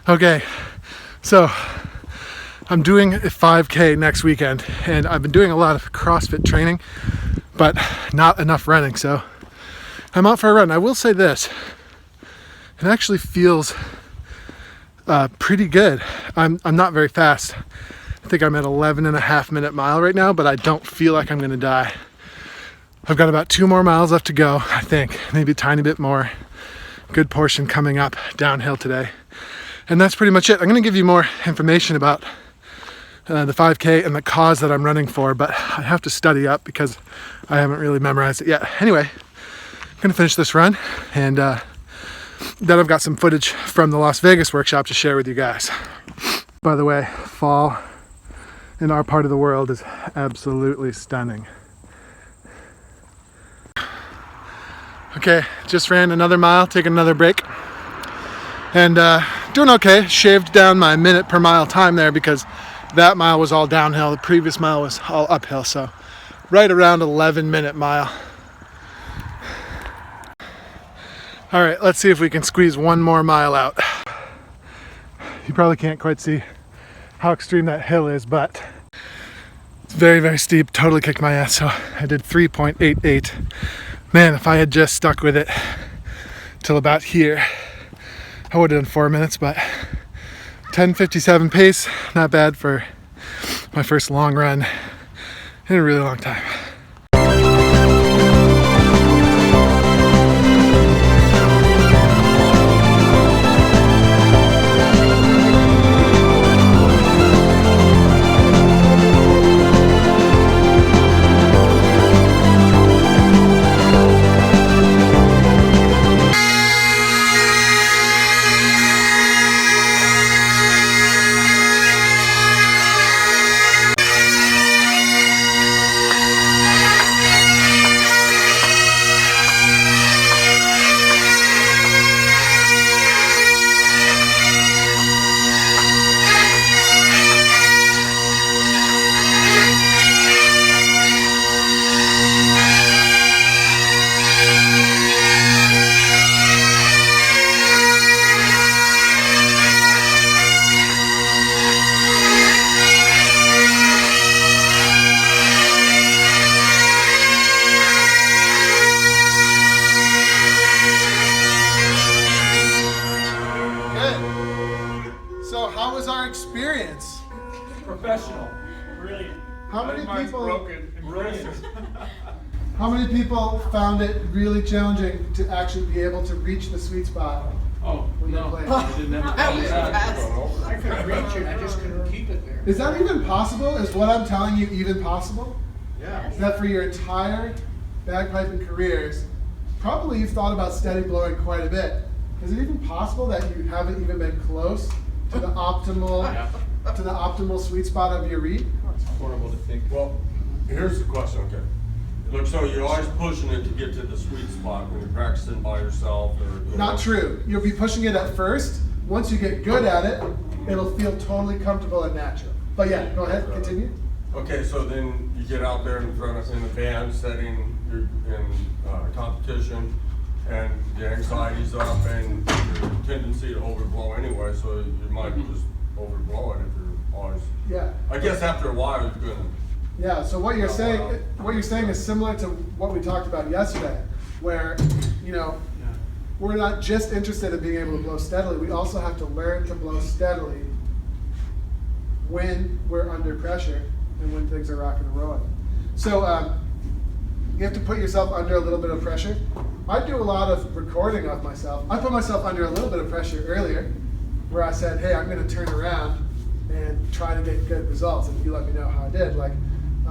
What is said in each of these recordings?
Okay, so I'm doing a 5K next weekend, and I've been doing a lot of CrossFit training, but not enough running, so I'm out for a run. I will say this, it actually feels pretty good. I'm not very fast. I think I'm at 11.5 minute mile right now, but I don't feel like I'm gonna die. I've got about 2 more miles left to go, I think, maybe a tiny bit more. Good portion coming up downhill today. And that's pretty much it. I'm gonna give you more information about the 5K and the cause that I'm running for, but I have to study up because I haven't really memorized it yet. Anyway, I'm gonna finish this run, and then I've got some footage from the Las Vegas workshop to share with you guys. By the way, fall in our part of the world is absolutely stunning. Okay, just ran another mile, taking another break, and doing okay. Shaved down my minute per mile time there because that mile was all downhill. The previous mile was all uphill, so right around 11-minute mile. All right, let's see if we can squeeze one more mile out. You probably can't quite see how extreme that hill is, but it's very, very steep. Totally kicked my ass, so I did 3.88. Man, if I had just stuck with it till about here, I would have done 4 minutes, but 10:57 pace, not bad for my first long run in a really long time. Experience. Professional. Brilliant. How many people? Broken. Brilliant. How many people found it really challenging to actually be able to reach the sweet spot? Oh, no. I didn't have I could reach it, I just couldn't keep it there. Is that even possible? Is what I'm telling you even possible? Yeah. Is that for your entire bagpiping careers, probably you've thought about steady blowing quite a bit. Is it even possible that you haven't even been close to the optimal sweet spot of your read? It's horrible to think. Well, here's the question, okay. Look, so you're always pushing it to get to the sweet spot when you're practicing by yourself or... Not true. You'll be pushing it at first. Once you get good at it, it'll feel totally comfortable and natural. But yeah, go ahead, continue. Okay, so then you get out there in a band setting, you're in competition, and the anxiety's up and your tendency to overblow anyway, so you might just overblow it if you're always... Yeah. I guess after a while you're gonna... Yeah, so what you're saying is similar to what we talked about yesterday, where, you know, we're not just interested in being able to blow steadily, we also have to learn to blow steadily when we're under pressure and when things are rocking and rolling. So you have to put yourself under a little bit of pressure. I do a lot of recording of myself. I put myself under a little bit of pressure earlier, where I said, hey, I'm gonna turn around and try to get good results, and you let me know how I did.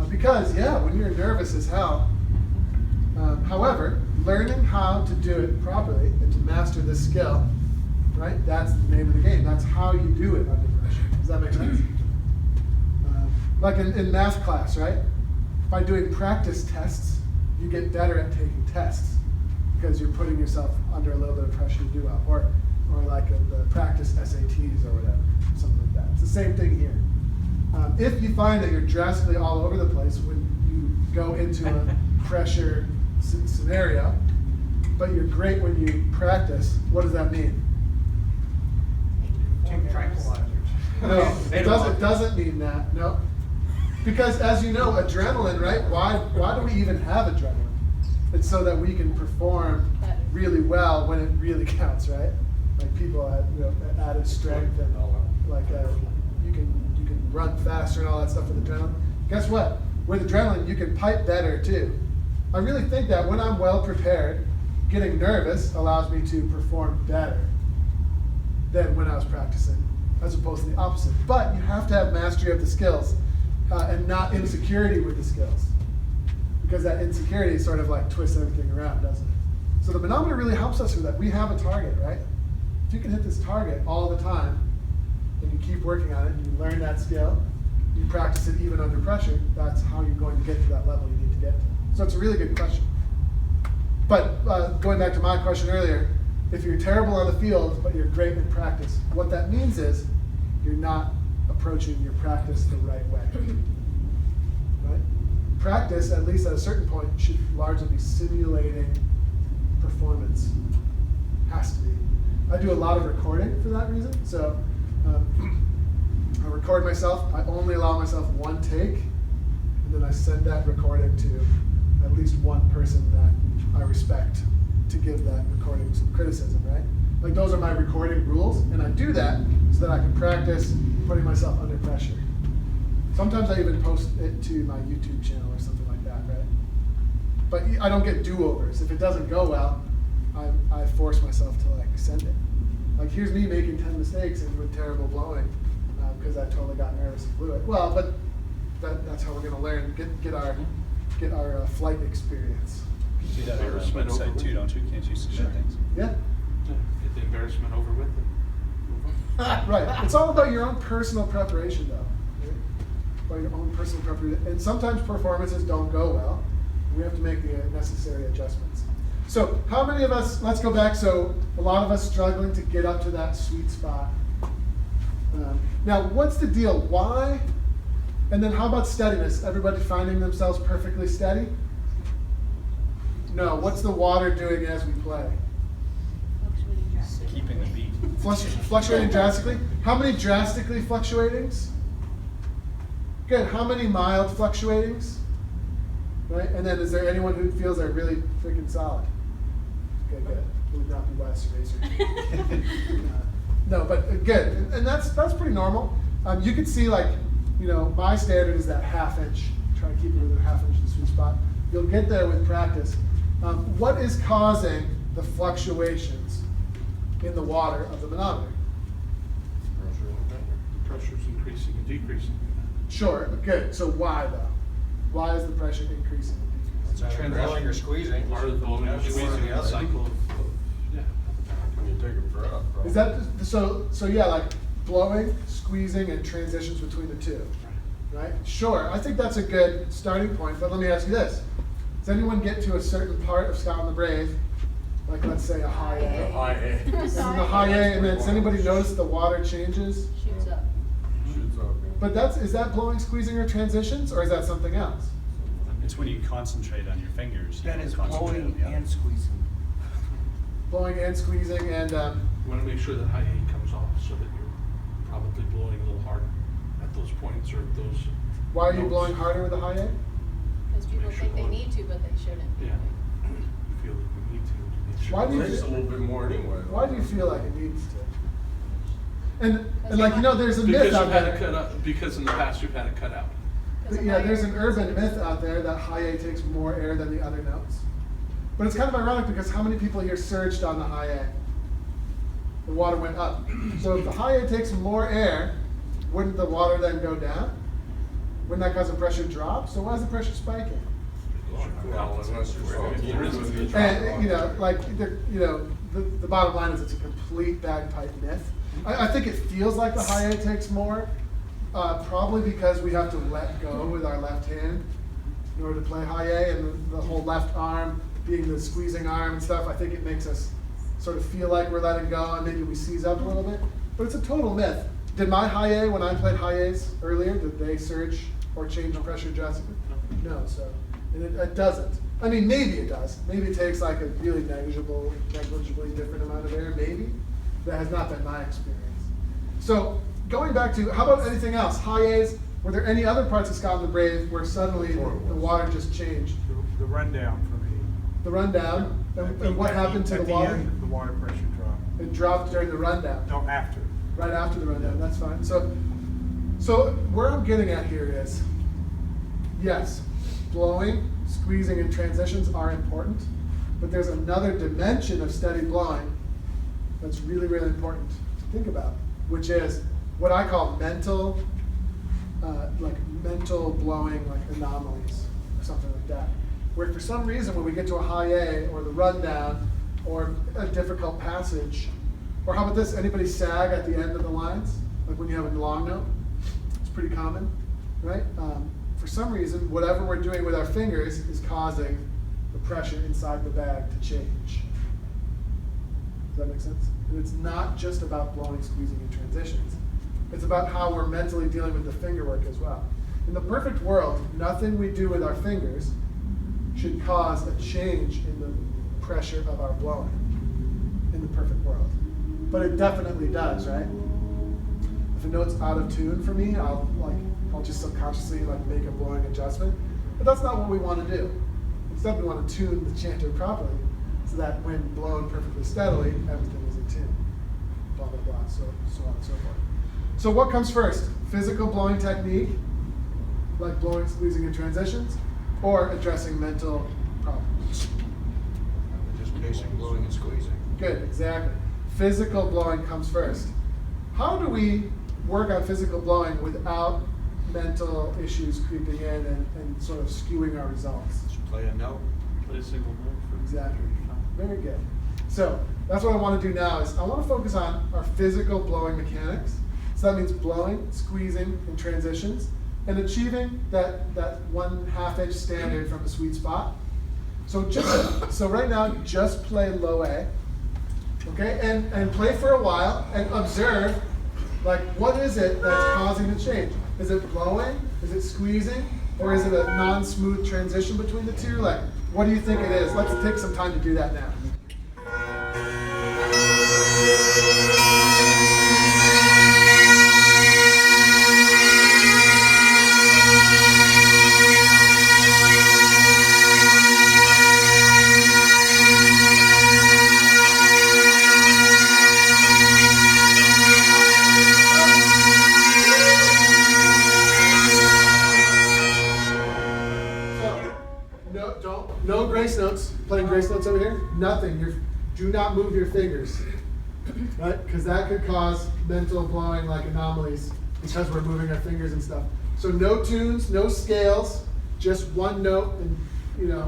Because yeah, when you're nervous as hell, however, learning how to do it properly and to master this skill, right, that's the name of the game. That's how you do it under pressure. Does that make sense? Like in math class, right? By doing practice tests, you get better at taking tests because you're putting yourself under a little bit of pressure to do well. Or like the practice SATs or whatever, something like that. It's the same thing here. If you find that you're drastically all over the place when you go into a pressure scenario, but you're great when you practice, what does that mean? No, They it don't doesn't, want- doesn't mean that, no. Because as you know, adrenaline, right? Why do we even have adrenaline? It's so that we can perform really well when it really counts, right? Like people have, added strength and like you can run faster and all that stuff with adrenaline. Guess what? With adrenaline, you can pipe better too. I really think that when I'm well prepared, getting nervous allows me to perform better than when I was practicing, as opposed to the opposite. But you have to have mastery of the skills and not insecurity with the skills, because that insecurity sort of like twists everything around, doesn't it? So the manometer really helps us with that. We have a target, right? If you can hit this target all the time, and you keep working on it, and you learn that skill, you practice it even under pressure, that's how you're going to get to that level you need to get to. So it's a really good question. But going back to my question earlier, if you're terrible on the field, but you're great in practice, what that means is you're not approaching your practice the right way. Right? Practice, at least at a certain point, should largely be simulating performance. Has to be. I do a lot of recording for that reason. So I record myself. I only allow myself one take, and then I send that recording to at least one person that I respect to give that recording some criticism, right? Like those are my recording rules, and I do that so that I can practice putting myself under pressure. Sometimes I even post it to my YouTube channel or something like that, right? But I don't get do-overs. If it doesn't go well, I force myself to like send it. Like here's me making 10 mistakes and with terrible blowing because I totally got nervous and blew it. Well, but that's how we're gonna learn, get our flight experience. You do that on your website too, don't you? Can't you submit things? Yeah. Get the embarrassment over with and Right. It's all about your own personal preparation, though. Right? About your own personal preparation. And sometimes performances don't go well. We have to make the necessary adjustments. So, how many of us, let's go back. So, a lot of us struggling to get up to that sweet spot. Now, what's the deal? Why? And then, how about steadiness? Everybody finding themselves perfectly steady? No. What's the water doing as we play? Keeping the beat. Fluctuating drastically. How many drastically fluctuatings? Good. How many mild fluctuatings? Right? And then is there anyone who feels they're really freaking solid? Okay, good. Would not be wise racer. No, but good. And that's pretty normal. You can see like, my standard is that ½ inch. Try to keep it within ½ inch of the sweet spot. You'll get there with practice. What is causing the fluctuations in the water of the manometer? pressure's increasing and decreasing. Sure, good. So why though? Why is the pressure increasing and It's decreasing? either blowing or squeezing. Part of the blowing and One or the squeezing other. cycle of yeah. When you take a breath, right? Is that so? Yeah, like blowing, squeezing, and transitions between the two, right? Sure, I think that's a good starting point. But let me ask you this: does anyone get to a certain part of Scott and the Brave, like let's say a high A? High A. And then the high A, and then does anybody notice the water changes? Shoots up. Shoots up. But is that blowing, squeezing, or transitions, or is that something else? It's when you concentrate on your fingers. You That don't is concentrate on blowing the other. and squeezing. Blowing and squeezing, and You want to make sure that high A comes off so that you're probably blowing a little harder at those points or at those. why are you notes. blowing harder with the high A? Because people Make sure think they blowing- need to, but they shouldn't. Yeah. You feel like we need to. make sure Why do you It takes a little bit more anyway. Why do you feel like it needs to? And like there's a Because myth out you've had it there. cut out, because in the past you've had it cut out. Yeah, there's an urban myth out there that high A takes more air than the other notes. But it's kind of ironic because how many people here surged on the high A? The water went up. So if the high A takes more air, wouldn't the water then go down? Wouldn't that cause the pressure drop? So why is the pressure spiking? Well, unless you're so There is a keen. feature. And the bottom line is it's a complete bagpipe myth. I think it feels like the high A takes more, probably because we have to let go with our left hand in order to play high A, and the whole left arm being the squeezing arm and stuff. I think it makes us sort of feel like we're letting go, and maybe we seize up a little bit. But it's a total myth. Did my high A, when I played high A's earlier, did they surge or change the pressure drastically? No, so and it doesn't. I mean, maybe it does. Maybe it takes like a really negligibly different amount of air, maybe. That has not been my experience. So going back to, how about anything else? High A's, were there any other parts of Scott and the Brave where suddenly the water just changed? The rundown for me. The rundown, and what happened to the water? At the end, the water pressure dropped. It dropped during the rundown. No, after. Right after the rundown, that's fine. So where I'm getting at here is, yes, blowing, squeezing, and transitions are important, but there's another dimension of steady blowing that's really, really important to think about, which is what I call mental blowing, like anomalies or something like that. Where for some reason when we get to a high A or the rundown or a difficult passage, or how about this, anybody sag at the end of the lines? Like when you have a long note? It's pretty common, right? For some reason, whatever we're doing with our fingers is causing the pressure inside the bag to change. Does that make sense? And it's not just about blowing, squeezing, and transitions. It's about how we're mentally dealing with the finger work as well. In the perfect world, nothing we do with our fingers should cause a change in the pressure of our blowing in the perfect world. But it definitely does, right? If a note's out of tune for me, I'll just subconsciously make a blowing adjustment. But that's not what we want to do. Instead, we want to tune the chanter properly so that when blown perfectly steadily, everything is in tune. Blah, blah, blah, so on and so forth. So what comes first? Physical blowing technique, like blowing, squeezing, and transitions, or addressing mental problems? Just basic blowing and squeezing. Good, exactly. Physical blowing comes first. How do we work on physical blowing without mental issues creeping in and sort of skewing our results? Just play a note. Play a single note for Exactly. Very good. So that's what I want to do now is I want to focus on our physical blowing mechanics. So that means blowing, squeezing, and transitions, and achieving that 1/2 inch standard from the sweet spot. So right now, just play low A, okay, and play for a while and observe, what is it that's causing the change? Is it blowing? Is it squeezing? Or is it a non-smooth transition between the two? What do you think it is? Let's take some time to do that now. No grace notes. Playing grace notes over here? Nothing. Do not move your fingers, right? Because that could cause mental blowing anomalies because we're moving our fingers and stuff. So no tunes, no scales, just one note, and you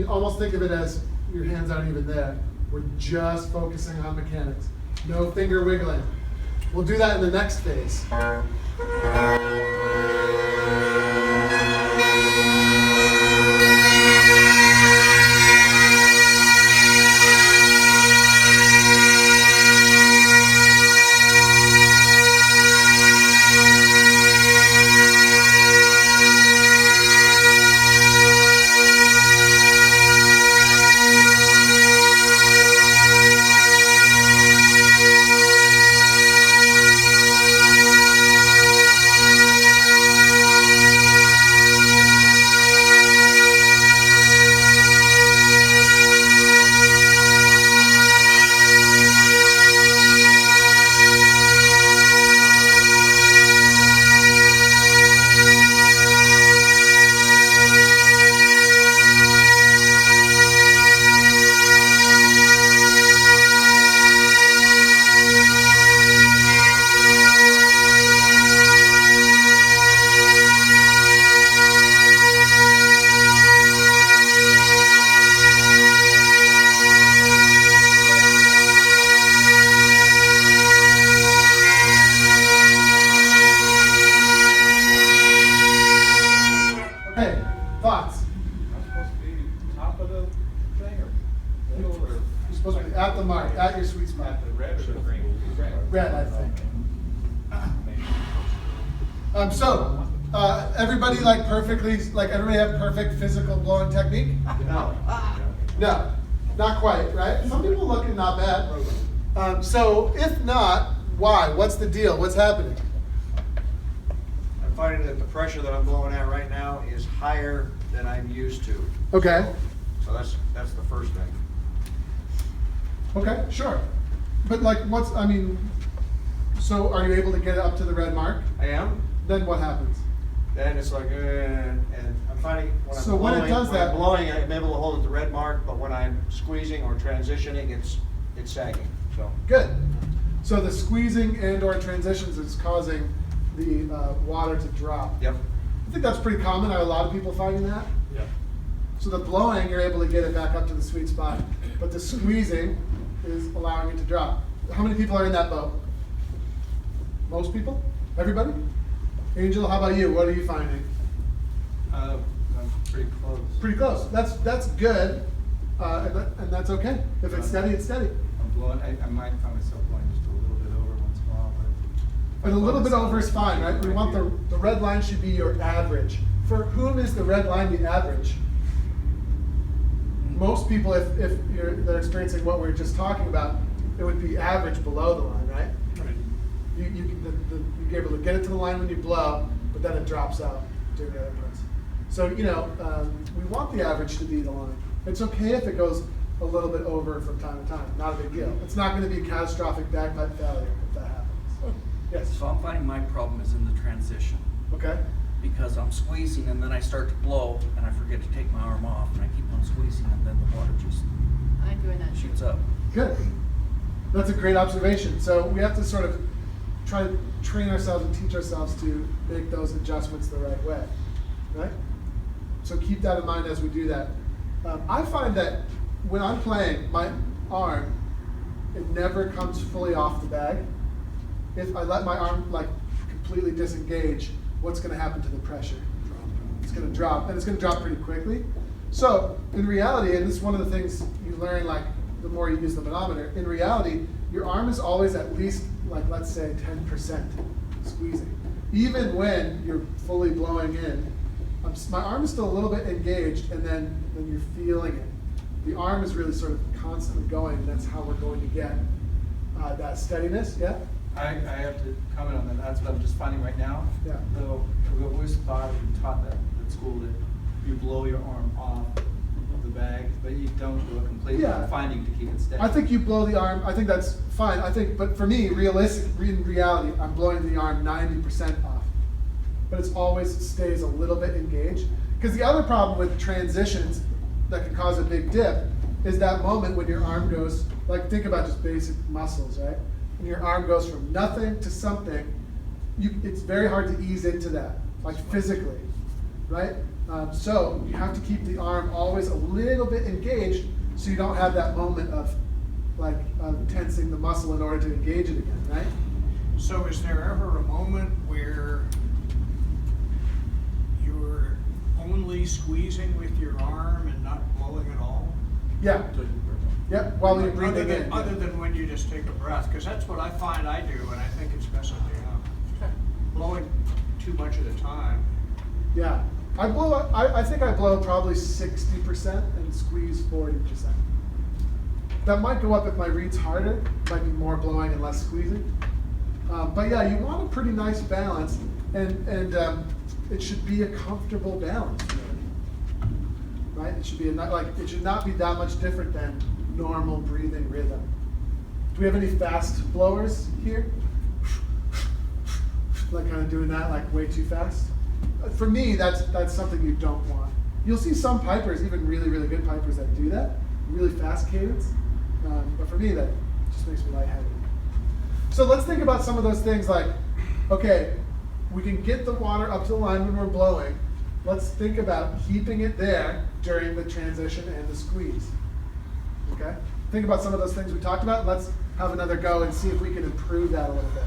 almost think of it as your hands aren't even there. We're just focusing on mechanics. No finger wiggling. We'll do that in the next phase. Thoughts? I'm supposed to be top of the thing or middle or? You're supposed to be at the mark, at your sweet spot. At the red or the green? Red, I think. Everybody everybody have perfect physical blowing technique? No. No, not quite, right? Some people looking not bad. So if not, Why? What's the deal? What's happening? I'm finding that the pressure that I'm blowing at right now is higher than I'm used to. Okay. So that's the first thing. Okay, sure. But like, so are you able to get it up to the red mark? I am. Then what happens? Then it's like, and I'm finding when I'm So when blowing, it does that- I'm blowing, I'm able to hold it at the red mark, but when I'm squeezing or transitioning, it's sagging, so. Good. So the squeezing and or transitions is causing the water to drop. Yep. I think that's pretty common. Are a lot of people finding that? Yeah. So the blowing, you're able to get it back up to the sweet spot, but the squeezing is allowing it to drop. How many people are in that boat? Most people? Everybody? Angel, how about you? What are you finding? I'm pretty close. Pretty close. That's good, and that's okay. If it's steady, it's steady. I'm blowing, I might find myself blowing just a little bit over once in a while, but. But a little bit over is fine, right? We want the red line should be your average. For whom is the red line the average? Most people, if they're experiencing what we are just talking about, it would be average below the line, right? Right. You're able to get it to the line when you blow, but then it drops out during the other parts. So, we want the average to be the line. It's okay if it goes a little bit over from time to time, not a big deal. It's not going to be a catastrophic bagpipe failure if that happens. Yes? So I'm finding my problem is in the transition, Okay. because I'm squeezing and then I start to blow and I forget to take my arm off and I keep on squeezing and then the water just I'm doing that. shoots up. Good. That's a great observation. So we have to sort of try to train ourselves and teach ourselves to make those adjustments the right way, right? So keep that in mind as we do that. I find that when I'm playing, my arm, it never comes fully off the bag. If I let my arm like completely disengage, what's going to happen to the pressure? It's going to drop, and it's going to drop pretty quickly. So in reality, and this is one of the things you learn, like the more you use the manometer, in reality, your arm is always at least, like let's say 10% squeezing. Even when you're fully blowing in, my arm is still a little bit engaged, and then when you're feeling it, the arm is really sort of constantly going, and that's how we're going to get that steadiness, yeah? I have to comment on that, that's what I'm just finding right now. Yeah. Though, we've always thought and taught that at school that you blow your arm off of the bag, but you don't do it completely. Yeah. I'm finding to keep it steady. I think you blow the arm, I think that's fine, but for me, in reality, I'm blowing the arm 90% off. But it's always stays a little bit engaged. Because the other problem with transitions that can cause a big dip is that moment when your arm goes, like think about just basic muscles, right? When your arm goes from nothing to something, it's very hard to ease into that, like physically, right? So you have to keep the arm always a little bit engaged so you don't have that moment of like tensing the muscle in order to engage it again, right? So is there ever a moment where you're only squeezing with your arm and not blowing at all? Yeah. Yep, while you're breathing in. Other than when you just take a breath, because that's what I find I do, and I think it's messing me up. Blowing too much at a time. Yeah. I think I blow probably 60% and squeeze 40%. That might go up if my reed's harder, might be more blowing and less squeezing. But yeah, you want a pretty nice balance, and it should be a comfortable balance, really. Right? It should be it should not be that much different than normal breathing rhythm. Do we have any fast blowers here? Like kind of doing that like way too fast? For me, that's something you don't want. You'll see some pipers, even really, really good pipers that do that, really fast cadence. But for me, that just makes me lightheaded. So let's think about some of those things like, okay, we can get the water up to the line when we're blowing. Let's think about keeping it there during the transition and the squeeze. Okay? Think about some of those things we talked about. Let's have another go and see if we can improve that a little bit.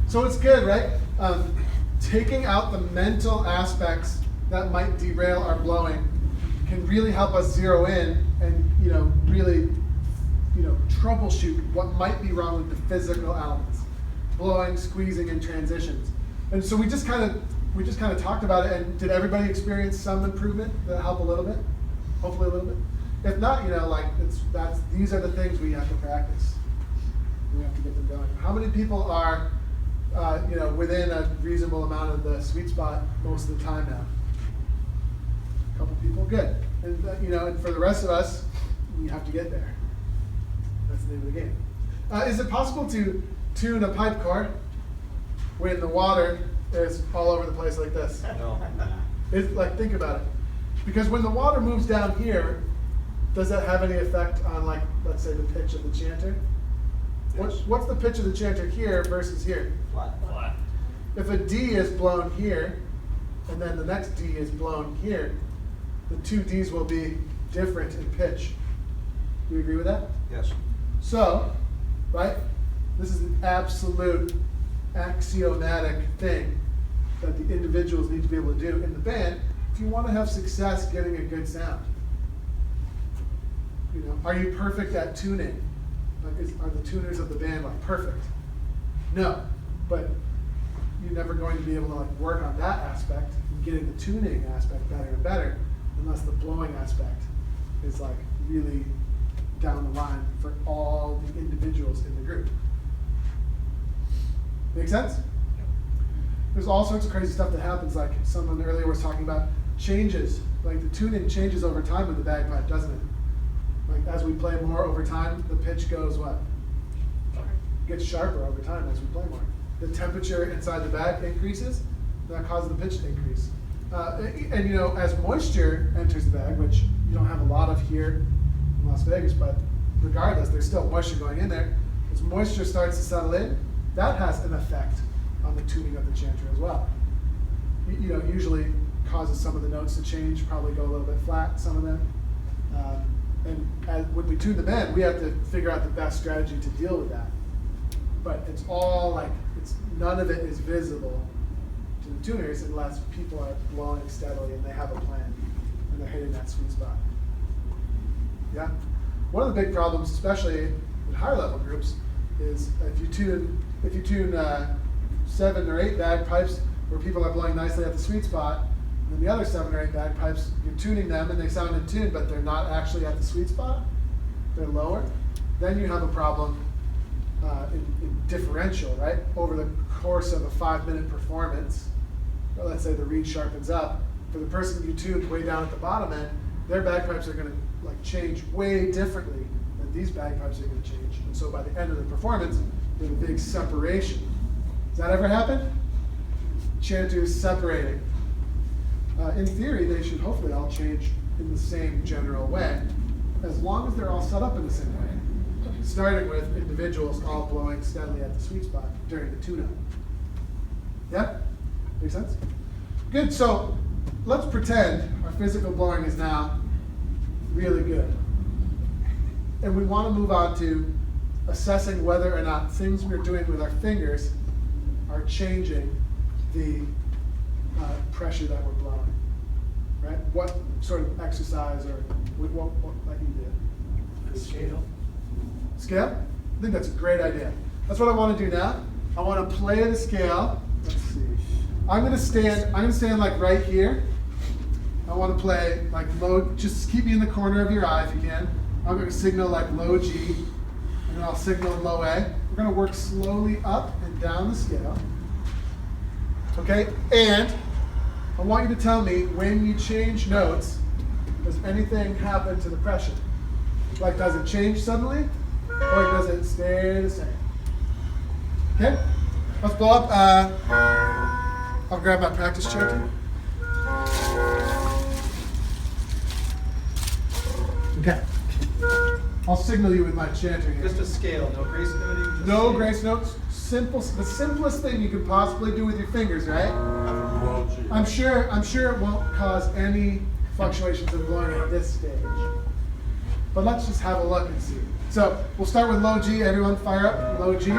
So it's good, right? Taking out the mental aspects that might derail our blowing can really help us zero in and, really, troubleshoot what might be wrong with the physical elements. Blowing, squeezing, and transitions. And so we just kind of talked about it, and did everybody experience some improvement that help a little bit? Hopefully a little bit. If not, these are the things we have to practice. We have to get them going. How many people are, within a reasonable amount of the sweet spot most of the time now? A couple people, good. And and for the rest of us, we have to get there. That's the name of the game. Is it possible to tune a pipe core when the water is all over the place like this? No. It's think about it. Because when the water moves down here, does that have any effect on, let's say, the pitch of the chanter? What's the pitch of the chanter here versus here? Flat. If a D is blown here, and then the next D is blown here, the two Ds will be different in pitch. Do you agree with that? Yes. So, right, this is an absolute axiomatic thing that the individuals need to be able to do in the band if you want to have success getting a good sound. Are you perfect at tuning? Are the tuners of the band perfect? No, but you're never going to be able to work on that aspect and getting the tuning aspect better and better unless the blowing aspect is really down the line for all the individuals in the group. Make sense? There's all sorts of crazy stuff that happens, like someone earlier was talking about changes. The tuning changes over time with the bagpipe, doesn't it? As we play more over time, the pitch goes what? Gets sharper over time as we play more. The temperature inside the bag increases, that causes the pitch to increase. And as moisture enters the bag, which you don't have a lot of here in Las Vegas, but regardless, there's still moisture going in there. As moisture starts to settle in, that has an effect on the tuning of the chanter as well. Usually causes some of the notes to change, probably go a little bit flat, some of them. And when we tune the band, we have to figure out the best strategy to deal with that. But it's all none of it is visible to the tuners unless people are blowing steadily and they have a plan and they're hitting that sweet spot. Yeah? One of the big problems, especially in higher level groups, is if you tune 7 or 8 bagpipes where people are blowing nicely at the sweet spot, and then the other 7 or 8 bagpipes, you're tuning them and they sound in tune, but they're not actually at the sweet spot, they're lower, then you have a problem in differential, right? Over the course of a 5-minute performance, or let's say the reed sharpens up, for the person you tuned way down at the bottom end, their bagpipes are going to change way differently than these bagpipes are going to change. And so by the end of the performance, there's a big separation. Does that ever happen? Chanters separating. In theory, they should hopefully all change in the same general way, as long as they're all set up in the same way, starting with individuals all blowing steadily at the sweet spot during the tune-up. Yeah? Make sense? Good, so let's pretend our physical blowing is now really good. And we want to move on to assessing whether or not things we're doing with our fingers are changing the pressure that we're blowing, right? What sort of exercise or what might you do? Scale. Scale? I think that's a great idea. That's what I want to do now. I want to play the scale. Let's see. I'm gonna stand right here. I want to play low, just keep me in the corner of your eye if you can. I'm going to signal low G, and then I'll signal low A. We're going to work slowly up and down the scale. Okay, and I want you to tell me when you change notes, does anything happen to the pressure? Does it change suddenly, or does it stay the same? Okay, let's blow up. I'll grab my practice chair too. Okay. I'll signal you with my chanter here. Just a scale, no grace noting? No grace notes. The simplest thing you could possibly do with your fingers, right? Well, gee. I'm sure it won't cause any fluctuations in blowing at this stage. but let's just have a look and see. So we'll start with low G. Everyone fire up low G.